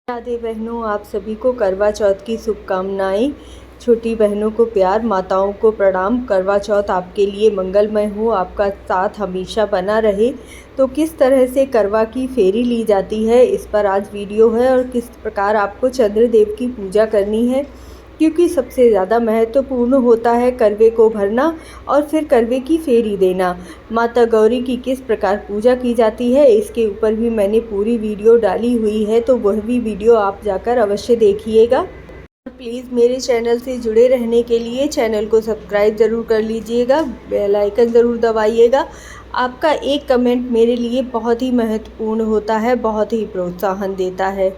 राधे बहनों, आप सभी को करवा चौथ की शुभकामनाएं। छोटी बहनों को प्यार, माताओं को प्रणाम। करवा चौथ आपके लिए मंगलमय हो, आपका साथ हमेशा बना रहे। तो किस तरह से करवा की फेरी ली जाती है, इस पर आज वीडियो है। और किस प्रकार आपको चंद्रदेव की पूजा करनी है, क्योंकि सबसे ज़्यादा महत्वपूर्ण होता है करवे को भरना और फिर करवे की फेरी देना। माता गौरी की किस प्रकार पूजा की जाती है, इसके ऊपर भी मैंने पूरी वीडियो डाली हुई है, तो वह भी वीडियो आप जाकर अवश्य देखिएगा। प्लीज़ मेरे चैनल से जुड़े रहने के लिए चैनल को सब्सक्राइब ज़रूर कर लीजिएगा, बेल आइकन ज़रूर दबाइएगा। आपका एक कमेंट मेरे लिए बहुत ही महत्वपूर्ण होता है, बहुत ही प्रोत्साहन देता है।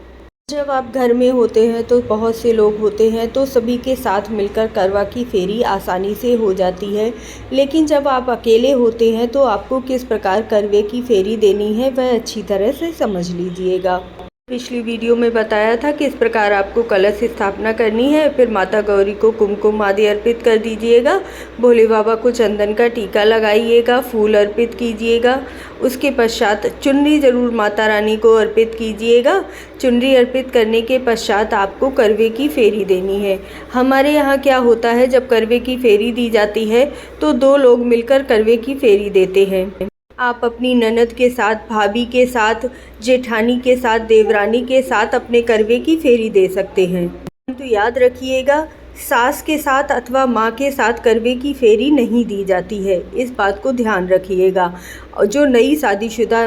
जब आप घर में होते हैं तो बहुत से लोग होते हैं, तो सभी के साथ मिलकर करवा की फेरी आसानी से हो जाती है। लेकिन जब आप अकेले होते हैं तो आपको किस प्रकार करवे की फेरी देनी है, वह अच्छी तरह से समझ लीजिएगा। पिछली वीडियो में बताया था किस प्रकार आपको कलश स्थापना करनी है। फिर माता गौरी को कुमकुम आदि अर्पित कर दीजिएगा, भोले बाबा को चंदन का टीका लगाइएगा, फूल अर्पित कीजिएगा। उसके पश्चात चुनरी ज़रूर माता रानी को अर्पित कीजिएगा। चुनरी अर्पित करने के पश्चात आपको करवे की फेरी देनी है। हमारे यहाँ क्या होता है, जब करवे की फेरी दी जाती है तो दो लोग मिलकर करवे की फेरी देते हैं। आप अपनी ननद के साथ, भाभी के साथ, जेठानी के साथ, देवरानी के साथ अपने करवे की फेरी दे सकते हैं। तो याद रखिएगा, सास के साथ अथवा माँ के साथ करवे की फेरी नहीं दी जाती है, इस बात को ध्यान रखिएगा। और जो नई शादीशुदा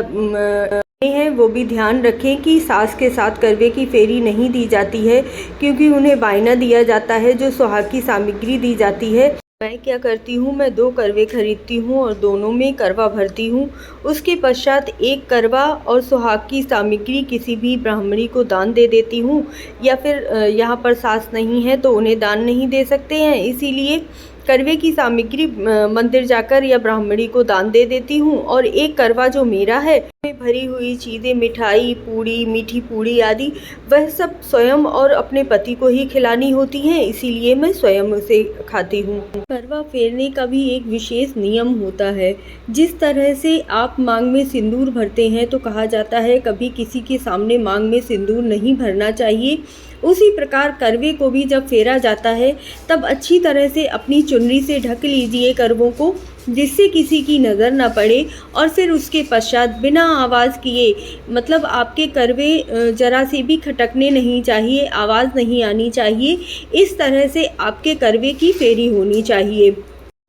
हैं वो भी ध्यान रखें कि सास के साथ करवे की फेरी नहीं दी जाती है, क्योंकि उन्हें बायना दिया जाता है, जो सुहाग की सामग्री दी जाती है। मैं क्या करती हूँ, मैं 2 करवे खरीदती हूँ और दोनों में करवा भरती हूँ। उसके पश्चात एक करवा और सुहाग की सामग्री किसी भी ब्राह्मणी को दान दे देती हूँ, या फिर यहाँ पर सास नहीं है तो उन्हें दान नहीं दे सकते हैं, इसीलिए करवे की सामग्री मंदिर जाकर या ब्राह्मणी को दान दे देती हूँ। और एक करवा जो मेरा है, में भरी हुई चीज़ें, मिठाई, पूड़ी, मीठी पूड़ी आदि, वह सब स्वयं और अपने पति को ही खिलानी होती हैं, इसीलिए मैं स्वयं उसे खाती हूँ। करवा फेरने का भी एक विशेष नियम होता है। जिस तरह से आप मांग में सिंदूर भरते हैं, तो कहा जाता है कभी किसी के सामने मांग में सिंदूर नहीं भरना चाहिए। उसी प्रकार करवे को भी जब फेरा जाता है, तब अच्छी तरह से अपनी चुनरी से ढक लीजिए करवों को, जिससे किसी की नज़र न पड़े। और फिर उसके पश्चात बिना आवाज़ किए, मतलब आपके करवे जरा से भी खटकने नहीं चाहिए, आवाज़ नहीं आनी चाहिए, इस तरह से आपके करवे की फेरी होनी चाहिए।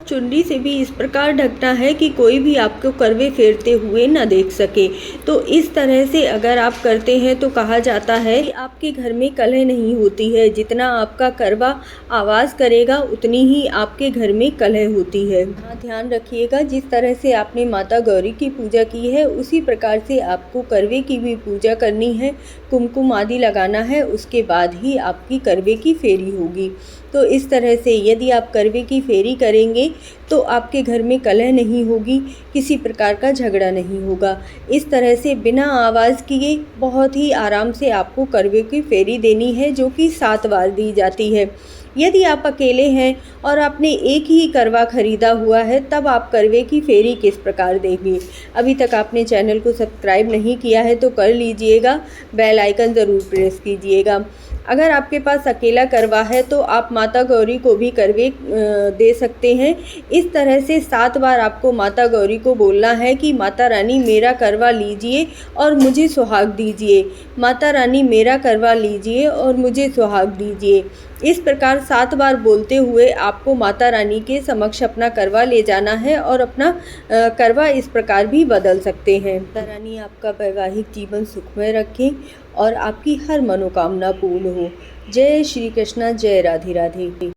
चुनरी से भी इस प्रकार ढकना है कि कोई भी आपको करवे फेरते हुए न देख सके। तो इस तरह से अगर आप करते हैं तो कहा जाता है कि आपके घर में कलह नहीं होती है। जितना आपका करवा आवाज़ करेगा, उतनी ही आपके घर में कलह होती है। हाँ, ध्यान रखिएगा, जिस तरह से आपने माता गौरी की पूजा की है, उसी प्रकार से आपको करवे की भी पूजा करनी है, कुमकुम आदि लगाना है, उसके बाद ही आपकी करवे की फेरी होगी। तो इस तरह से यदि आप करवे की फेरी करेंगे तो आपके घर में कलह नहीं होगी, किसी प्रकार का झगड़ा नहीं होगा। इस तरह से बिना आवाज़ किए बहुत ही आराम से आपको करवे की फेरी देनी है, जो कि 7 बार दी जाती है। यदि आप अकेले हैं और आपने एक ही करवा खरीदा हुआ है, तब आप करवे की फेरी किस प्रकार देंगे। अभी तक आपने चैनल को सब्सक्राइब नहीं किया है तो कर लीजिएगा, बेल आइकन ज़रूर प्रेस कीजिएगा। अगर आपके पास अकेला करवा है तो आप माता गौरी को भी करवे दे सकते हैं। इस तरह से 7 बार आपको माता गौरी को बोलना है कि माता रानी मेरा करवा लीजिए और मुझे सुहाग दीजिए, माता रानी मेरा करवा लीजिए और मुझे सुहाग दीजिए। इस प्रकार 7 बार बोलते हुए आपको माता रानी के समक्ष अपना करवा ले जाना है और अपना करवा इस प्रकार भी बदल सकते हैं। माता रानी आपका वैवाहिक जीवन सुखमय रखें और आपकी हर मनोकामना पूर्ण हो। जय श्री कृष्णा, जय राधे राधे।